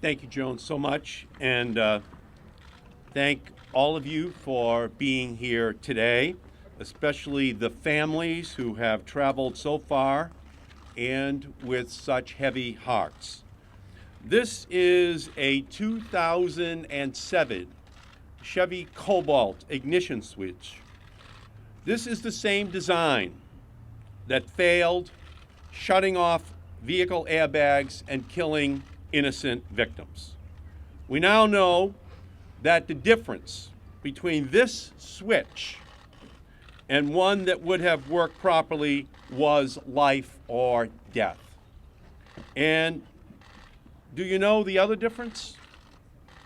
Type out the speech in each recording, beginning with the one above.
Thank you, Joan, so much. And thank all of you for being here today, especially the families who have traveled so far and with such heavy hearts. This is a 2007 Chevy Cobalt ignition switch. This is the same design that failed, shutting off vehicle airbags and killing innocent victims. We now know that the difference between this switch and one that would have worked properly was life or death. And do you know the other difference?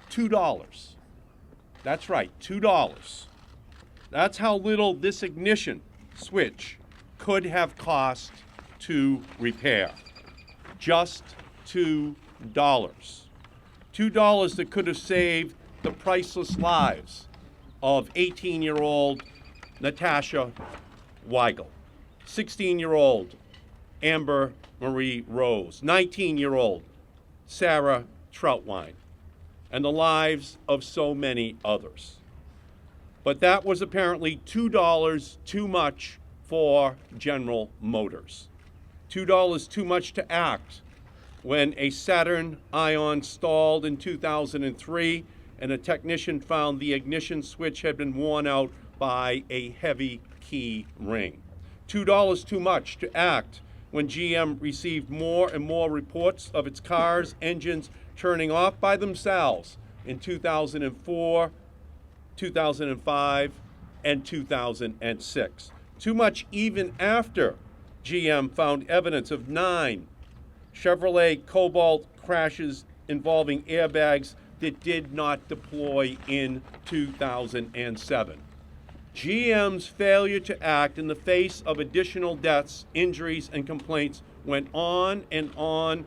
$2. That's right, $2. That's how little this ignition switch could have cost to repair. Just $2. $2 that could have saved the priceless lives of 18-year-old Natasha Weigel, 16-year-old Amber Marie Rose, 19-year-old Sarah Troutwine, and the lives of so many others. But that was apparently $2 too much for General Motors. $2 too much to act when a Saturn Ion stalled in 2003 and a technician found the ignition switch had been worn out by a heavy key ring. $2 too much to act when GM received more and more reports of its cars' engines turning off by themselves in 2004, 2005, and 2006. Too much even after GM found evidence of 9 Chevrolet Cobalt crashes involving airbags that did not deploy in 2007. GM's failure to act in the face of additional deaths, injuries, and complaints went on and on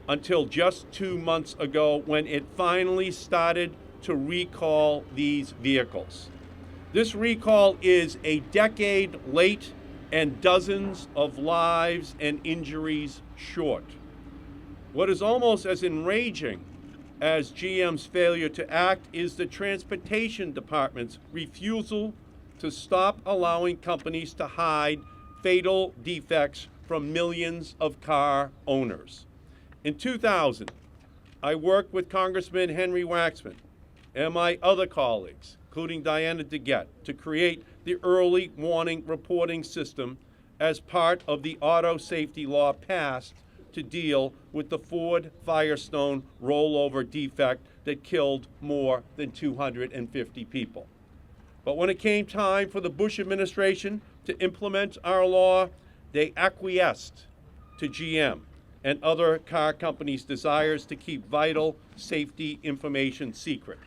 until just 2 months ago when it finally started to recall these vehicles. This recall is a decade late and dozens of lives and injuries short. What is almost as enraging as GM's failure to act is the Transportation Department's refusal to stop allowing companies to hide fatal defects from millions of car owners. In 2000, I worked with Congressman Henry Waxman and my other colleagues, including Diana DeGette, to create the early warning reporting system as part of the auto safety law passed to deal with the Ford Firestone rollover defect that killed more than 250 people. But when it came time for the Bush administration to implement our law, they acquiesced to GM and other car companies' desires to keep vital safety information secret.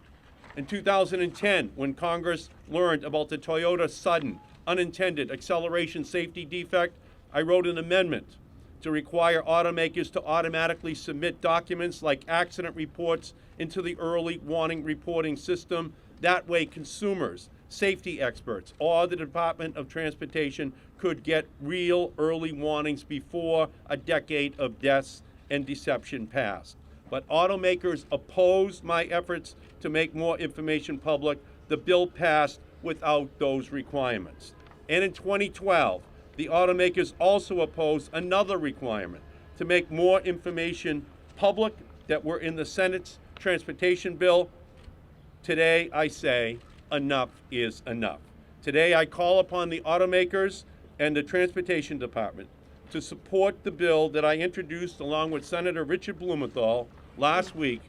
In 2010, when Congress learned about the Toyota sudden unintended acceleration safety defect, I wrote an amendment to require automakers to automatically submit documents like accident reports into the early warning reporting system. That way, consumers, safety experts, or the Department of Transportation could get real early warnings before a decade of deaths and deception passed. But automakers opposed my efforts to make more information public. The bill passed without those requirements. And in 2012, the automakers also opposed another requirement to make more information public that were in the Senate's transportation bill. Today, I say, enough is enough. Today, I call upon the automakers and the Transportation Department to support the bill that I introduced along with Senator Richard Blumenthal last week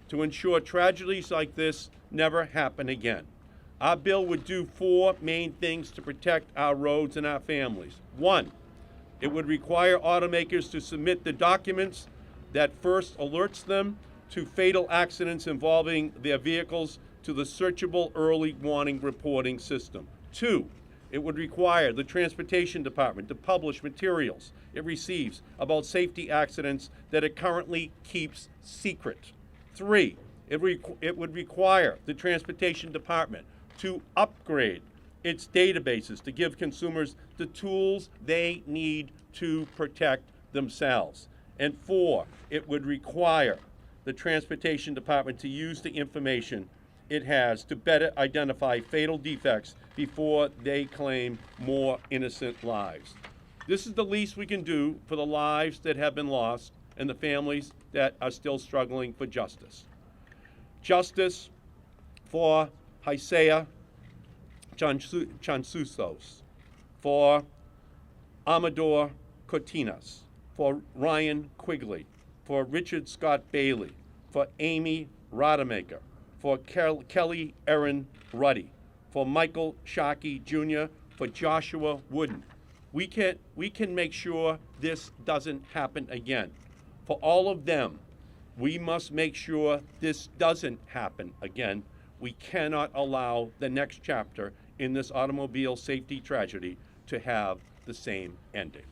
to ensure tragedies like this never happen again. Our bill would do 4 main things to protect our roads and our families. 1, it would require automakers to submit the documents that first alerts them to fatal accidents involving their vehicles to the searchable early warning reporting system. 2, it would require the Transportation Department to publish materials it receives about safety accidents that it currently keeps secret. 3, it would require the Transportation Department to upgrade its databases to give consumers the tools they need to protect themselves. And 4, it would require the Transportation Department to use the information it has to better identify fatal defects before they claim more innocent lives. This is the least we can do for the lives that have been lost and the families that are still struggling for justice. Justice for Haisea Chansusos, for Amador Cortinas, for Ryan Quigley, for Richard Scott Bailey, for Amy Rademacher, for Kelly Erin Ruddy, for Michael Sharkey Jr., for Joshua Wooden. We can make sure this doesn't happen again. For all of them, we must make sure this doesn't happen again. We cannot allow the next chapter in this automobile safety tragedy to have the same ending.